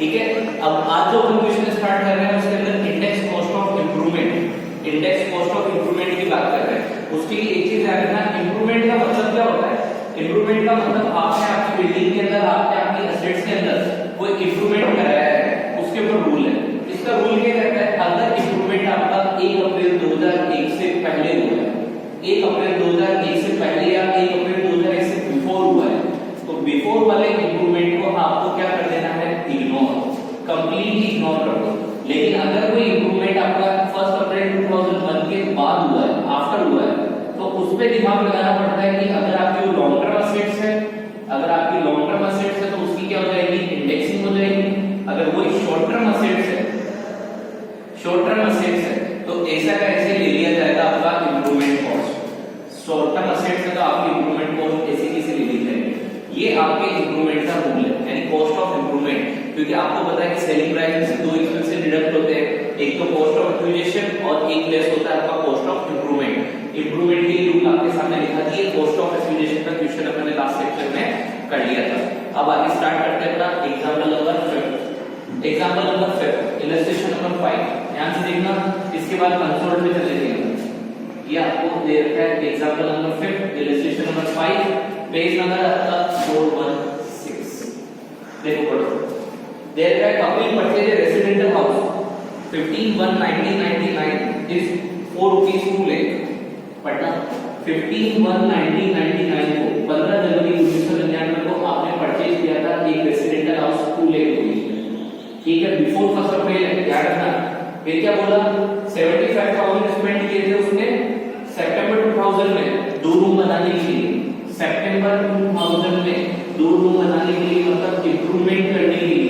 ठीक है, अब आज जो अपन क्वेश्चन स्टार्ट कर रहे हैं उसके अंदर index cost of improvement, index cost of improvement की बात कर रहे हैं। उसके लिए एक चीज याद रखना, इंप्रूवमेंट का मतलब क्या होता है? इंप्रूवमेंट का मतलब आपने आपकी बिल्डिंग के अंदर, आपने अपनी एसेट्स के अंदर कोई इंप्रूवमेंट कराया है, उसके ऊपर रूल है। इसका रूल क्या कहता है? अगर इंप्रूवमेंट आपका 1 अप्रैल 2001 से पहले हुआ है, 1 अप्रैल 2001 से पहले या 1 अप्रैल 2001 से बिफोर हुआ है, तो बिफोर वाले इंप्रूवमेंट को आपको क्या कर देना है? इग्नोर, कंप्लीटली इग्नोर कर दो। लेकिन अगर कोई इंप्रूवमेंट आपका 1 अप्रैल 2001 के बाद हुआ है, आफ्टर हुआ है, तो उस पे दिमाग लगाना पड़ता है कि अगर आपकी लॉन्ग टर्म असेट्स है, अगर आपकी लॉन्ग टर्म असेट्स है तो उसकी क्या हो जाएगी? इंडेक्सिंग हो जाएगी। अगर वही शॉर्ट टर्म असेट्स है, शॉर्ट टर्म असेट्स है, तो ऐसा का ऐसे ले लिया जाएगा आपका improvement cost. Short term assets है तो आपकी इंप्रूवमेंट कॉस्ट ऐसे कैसे ले ली जाएगी? ये आपके इंप्रूवमेंट का रूल है, यानी कॉस्ट ऑफ इंप्रूवमेंट। क्योंकि आपको पता है कि सेलिंग प्राइस में से दो एक्सपेंसेस डिडक्ट होते हैं, एक तो कॉस्ट ऑफ एक्विजिशन और एक लेस होता है आपका कॉस्ट ऑफ इंप्रूवमेंट। इंप्रूवमेंट के रूल आपके सामने लिखा दिए, कॉस्ट ऑफ एक्विजिशन का क्वेश्चन अपने लास्ट लेक्चर में कर लिया था। अब आगे स्टार्ट करते हैं अपना example number 5। Example number 5, illustration number 5, ध्यान से देखना। इसके बाद कंसोल्ड में चले जाएंगे। ये आपको दे रखा है example number 5, illustration number 5, page number आपका 416। देखो पढ़ो। There is a couple purchase a residential house 15/1/1999 is 4 rupees 2 lakh। पढ़ना 15/1/1999 को 15 जनवरी 1999 को आपने परचेज किया था एक रेसिडेंशियल हाउस 2 लाख रुपीस। ठीक है, बिफोर 1 अप्रैल है, याद रखना। फिर क्या बोला? 75,000 स्पेंड किए थे उसने सितंबर 2000 में 2 रूम बनाने के लिए। सितंबर 2000 में 2 रूम बनाने के लिए, मतलब इंप्रूवमेंट करने के लिए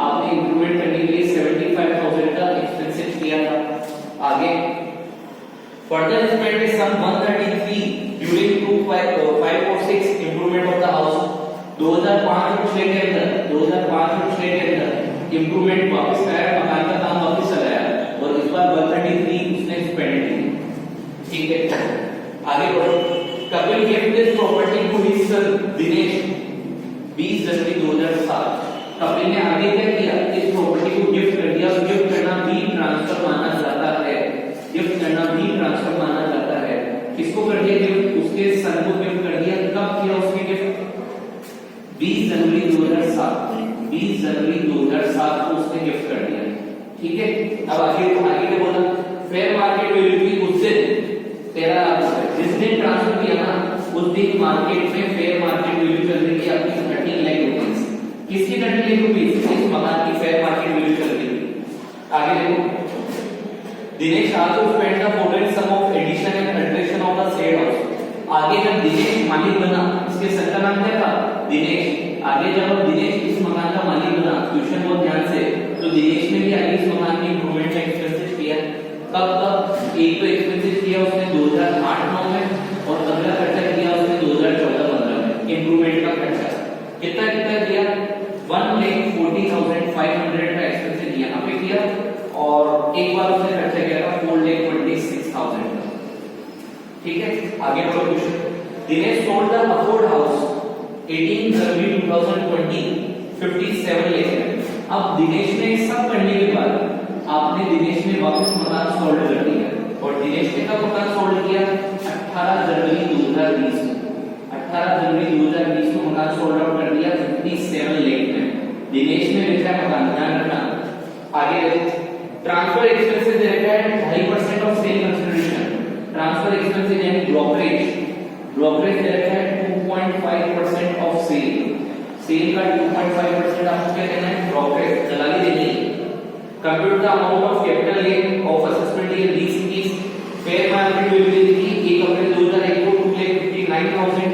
आपने इंप्रूवमेंट करने के लिए 75,000 का एक्सपेंसेस किया था। आगे फर्दर स्पेंड सम 133 ड्यूरिंग 5 और 6 इंप्रूवमेंट ऑफ द हाउस। 2005 में 6 के अंदर, 2005 में 6 के अंदर इंप्रूवमेंट वापस कराया, मकान का काम वापस चलाया और इस बार 133 उसने स्पेंड की। ठीक है, आगे बढ़ो। Kapil gift this property to his son Dinesh 20 January 2007। Kapil ने आगे क्या किया? इस प्रॉपर्टी को गिफ्ट कर दिया। गिफ्ट करना भी ट्रांसफर माना जाता है, गिफ्ट करना भी ट्रांसफर माना जाता है। किसको कर दिया गिफ्ट? उसके सन को गिफ्ट कर दिया। कब किया उसने गिफ्ट? 20 जनवरी 2007, 20 जनवरी 2007 को उसने गिफ्ट कर दिया। ठीक है, अब आगे क्या बोला? फेयर मार्केट वैल्यू की उस दिन 13 लाख रुपए जिस दिन ट्रांसफर किया ना, उस दिन मार्केट में फेयर मार्केट वैल्यू चल रही थी आपकी 13 लाख रुपीस। किसकी 13 लाख रुपीस? इस मकान की फेयर मार्केट वैल्यू चल रही थी। आगे देखो, Dinesh also spend the following sum of addition and alteration of the said house. आगे जब दिनेश मालिक बना, इसके सन का नाम क्या था? दिनेश। आगे जब दिनेश इस मकान का मालिक बना, क्वेश्चन बहुत ध्यान से, तो दिनेश ने भी आगे इस मकान की इंप्रूवमेंट का एक्सपेंसेस किया। कब? एक तो एक्सपेंसेस किया उसने 2008-9 में और अगला खर्चा किया उसने 2014-15 में इंप्रूवमेंट का खर्चा। कितना किया? 1,40,500 का एक्सपेंसेस यहाँ पे किया और एक बार उसने खर्चा किया था 4,26,000 का। ठीक है, आगे बढ़ो question. Dinesh sold the afford house 18 जनवरी 2020 57 लाख में। अब दिनेश ने सब करने के बाद आपने दिनेश ने वापस मकान सोल्ड कर दिया और दिनेश ने कब मकान सोल्ड किया? 18 जनवरी 2020 में। 18 जनवरी 2020 में मकान सोल्ड आउट कर दिया 57 लाख में। दिनेश ने बेचा मकान, ध्यान रखना। आगे ट्रांसफर एक्सपेंसेस दे रखा है 2.5% of sale consideration. Transfer expenses यानी ब्रोकरेज दे रखा है 2.5% ऑफ सेल। सेल का 2.5% आपको क्या कहना है? ब्रोकरेज, दलाली देनी है। Compute the amount of capital gain of assessment in lease की फेयर मार्केट वैल्यू दी थी 1 अप्रैल 2001 को 2,59,000।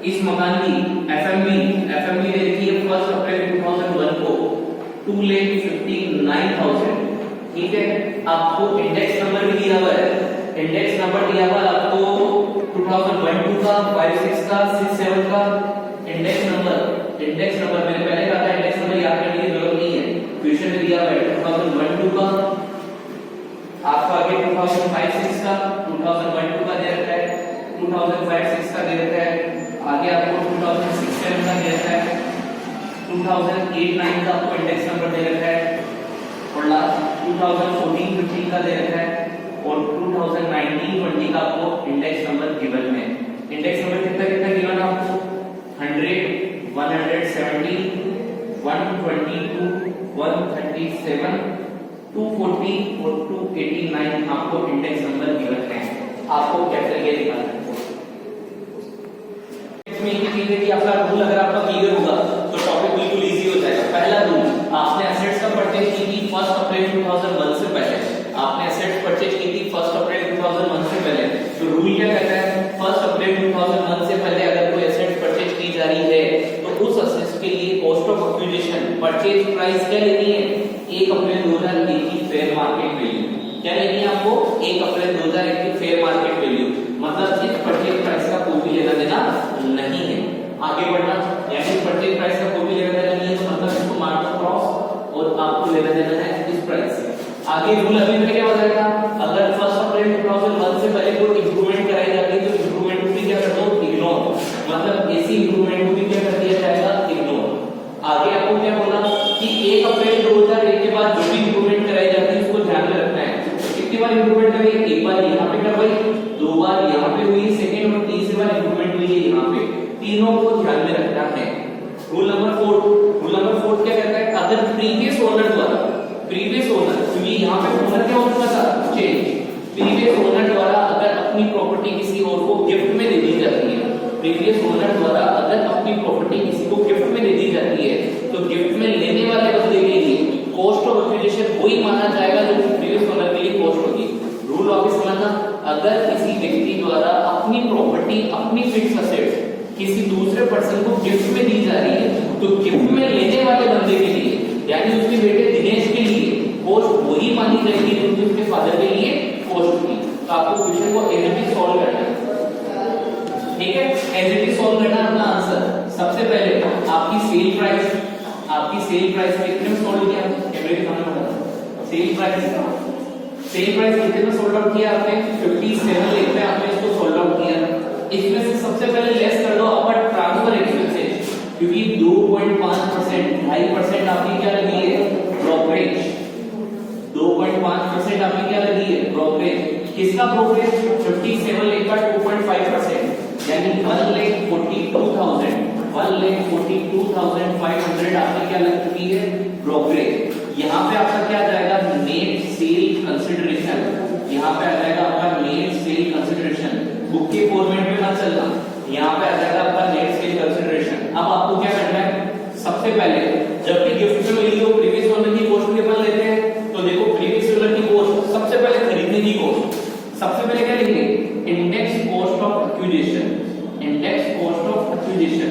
इस मकान की एफएमवी दे रखी है 1 अप्रैल 2001 को 2,59,000। ठीक है, आपको इंडेक्स नंबर भी दिया हुआ है, इंडेक्स नंबर दिया हुआ है आपको 2001-2 का, 5-6 का, 6-7 का इंडेक्स नंबर मैंने पहले कहा था इंडेक्स नंबर याद करने की जरूरत नहीं है। 2005-6 का, 2001-2 का दे रखा है, 2005-6 का दे रखा है, आगे आपको 2006-7 का दे रखा है, 2008-9 का आपको इंडेक्स नंबर दे रखा है, और लास्ट 2014-15 का दे रखा है, और 2019-20 का आपको इंडेक्स नंबर गिवन है। इंडेक्स नंबर कितना कितना गिवन है आपको? 100, 170, 122, 137, 240 और 289 आपको इंडेक्स नंबर गिवन है। आपको कैपिटल गेन निकालना है। इसमें एक चीज है कि आपका रूल अगर आपका क्लियर होगा तो टॉपिक बिल्कुल इजी हो जाएगा। पहला रूल, आपने एसेट्स का परचेज की थी 1 अप्रैल 2001 से पहले, आपने एसेट्स परचेज की थी 1 अप्रैल 2001 से पहले, तो रूल क्या कहता है? 1 अप्रैल 2001 से पहले अगर कोई एसेट्स परचेज की जा रही है तो उस एसेट्स के लिए cost of acquisition purchase price क्या लेनी है? 1 अप्रैल 2001 की फेयर मार्केट वैल्यू। क्या लेनी है आपको? 1 अप्रैल 2001 की फेयर मार्केट वैल्यू। मतलब इस परचेज प्राइस का कोई भी लेना देना नहीं है। आगे बढ़ना, यानी परचेज प्राइस का कोई भी लेना देना नहीं है, तो मतलब इसको मार दो क्रॉस और आपको लेना देना है इस प्राइस से। आगे रूल अभी में क्या बताएगा? अगर 1 अप्रैल 2001 से पहले कोई इंप्रूवमेंट कराई जाती है तो इंप्रूवमेंट को भी क्या कर दो? इग्नोर। मतलब ऐसी इंप्रूवमेंट को भी क्या कर दिया जाएगा? इग्नोर। आगे आपको क्या बोला कि 1 अप्रैल 2001 के बाद जो भी इंप्रूवमेंट कराई जाती है उसको ध्यान में रखना है। कितनी बार इंप्रूवमेंट करी? एक बार यहाँ पे करवाई, 2 बार यहाँ पे हुई, सेकंड और तीसरी बार इंप्रूवमेंट हुई है यहाँ पे, तीनों को ध्यान में रखना है। रूल नंबर 4 क्या कहता है? अगर प्रीवियस ओनर द्वारा, प्रीवियस ओनर, क्योंकि यहाँ पे ओनर क्या हो चुका था? चेंज। प्रीवियस ओनर द्वारा अगर अपनी प्रॉपर्टी किसी और को गिफ्ट में दे दी जाती है, प्रीवियस ओनर द्वारा अगर अपनी प्रॉपर्टी किसी को गिफ्ट में दे दी जाती है तो गिफ्ट में लेने वाले बंदे के लिए कॉस्ट ऑफ एक्विजिशन वही माना जाएगा जो प्रीवियस ओनर के लिए कॉस्ट होगी। रूल वापस समझना, अगर किसी व्यक्ति द्वारा अपनी प्रॉपर्टी, अपनी फिक्स असेट किसी दूसरे पर्सन को गिफ्ट में दी जा रही है तो गिफ्ट में लेने वाले बंदे के लिए, यानी उसके बेटे दिनेश के लिए कॉस्ट वही मानी जाएगी जो उसके फादर के लिए कॉस्ट थी। तो आपको क्वेश्चन को एज इट इज सॉल्व करना है, ठीक है? एज इट इज सॉल्व करना अपना आंसर। सबसे पहले आपकी सेल प्राइस कितने में सॉल्व किया? कैमरे के सामने बताओ। सेल प्राइस कितने में सॉल्व आउट किया आपने? 57 लेख में आपने इसको सॉल्व आउट किया। इसमें से सबसे पहले लेस कर दो अपर ट्रांसफर एक्सपेंसेस, क्योंकि 2.5%, 2.5% आपकी क्या लगी है? ब्रोकरेज। 2.5% आपकी क्या लगी है? ब्रोकरेज। किसका ब्रोकरेज? 57 लेख का 2.5%, यानी 1,42,500 आपकी क्या लग चुकी है? ब्रोकरेज। यहाँ पे आपका क्या आ जाएगा? Net sale consideration. यहाँ पे आ जाएगा आपका नेट सेल कंसिडरेशन। बुक के फॉर्मेट में मत चलना, यहाँ पे आ जाएगा आपका नेट सेल कंसिडरेशन। अब आपको क्या करना है? सबसे पहले जब भी गिफ्ट में मिली हो प्रीवियस ओनर की कॉस्ट भी अपन लेते हैं, तो देखो प्रीवियस ओनर की कॉस्ट, सबसे पहले खरीदने की कॉस्ट, सबसे पहले क्या लिखेंगे? Index cost of acquisition. Index cost of acquisition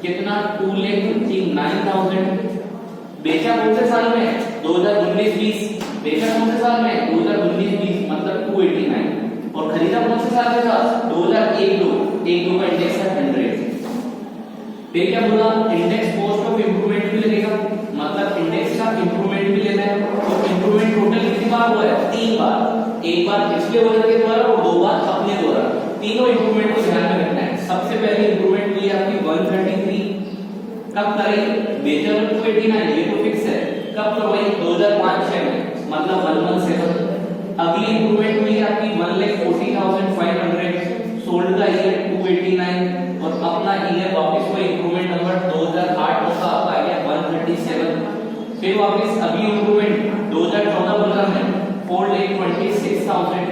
कितना? 2,59,000। बेचा कौन से साल में? 2019-20। बेचा कौन से साल में? 2019-20, मतलब 289। और खरीदा कौन से साल में था? 2001-2 का इंडेक्स है 100। फिर क्या बोला? इंडेक्स कॉस्ट ऑफ इंप्रूवमेंट भी लगेगा, मतलब इंडेक्स का इंप्रूवमेंट भी लेना है। तो इंप्रूवमेंट टोटल कितनी बार हुआ है? 3 बार। एक बार पिछले ओनर के द्वारा और 2 बार अपने द्वारा। तीनों इंप्रूवमेंट को ध्यान में रखना है। सबसे पहले इंप्रूवमेंट हुई आपकी 133। कब कराई? बेचा 289, ये तो फिक्स है। कब करवाई? 2005-6 में, मतलब 117। अगली इंप्रूवमेंट हुई आपकी 1,40,500, सोल्ड का ईयर 289 और अपना ईयर वापस हुआ इंप्रूवमेंट नंबर 2008 का आपका आ गया 137। फिर वापस अगली इंप्रूवमेंट 2014-15 में 4,26,000,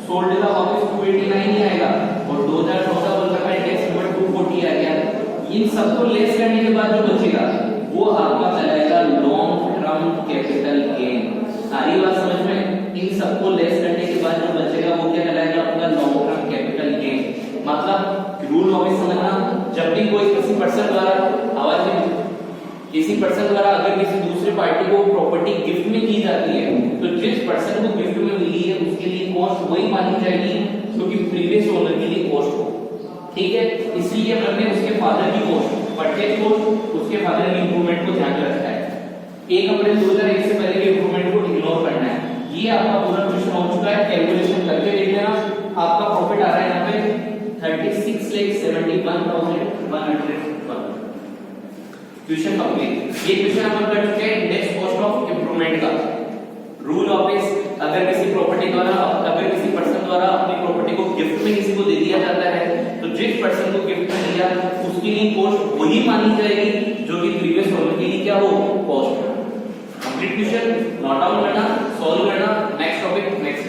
सोल्ड का वापस 289 ही आएगा और 2014-15 का इंडेक्स नंबर 240 आ गया। इन सबको लेस करने के बाद जो बचेगा वो आपका चलाएगा लॉन्ग टर्म कैपिटल गेन। सारी बात समझ में? इन सबको लेस करने के बाद जो बचेगा वो क्या कहलाएगा? आपका लॉन्ग टर्म कैपिटल गेन। मतलब रूल वापस समझना, जब भी कोई किसी पर्सन द्वारा, आवाज में, किसी पर्सन द्वारा अगर किसी दूसरे पार्टी को प्रॉपर्टी गिफ्ट में की जाती है तो जिस पर्सन को गिफ्ट में मिली है उसके लिए कॉस्ट वही मानी जाएगी क्योंकि प्रीवियस ओनर के लिए कॉस्ट हो, ठीक है? इसलिए हमने उसके फादर की कॉस्ट, परचेज कॉस्ट, उसके फादर की इंप्रूवमेंट को ध्यान में रखना है। 1 अप्रैल 2001 से पहले के इंप्रूवमेंट को इग्नोर करना है। ये आपका पूरा क्वेश्चन हो चुका है। कैलकुलेशन करके देखना 71,101। Question complete. ये क्वेश्चन अपन कर चुके हैं इंडेक्स कॉस्ट ऑफ इंप्रूवमेंट का। रूल ऑफ इज अगर किसी प्रॉपर्टी द्वारा अगर किसी पर्सन द्वारा अपनी प्रॉपर्टी को गिफ्ट में किसी को दे दिया जाता है तो जिस पर्सन को गिफ्ट में दिया उसकी लिए कॉस्ट वही मानी जाएगी जो कि प्रीवियस प्रॉपर्टी की क्या हो cost. Complete question note down करना, सॉल्व करना। Next topic next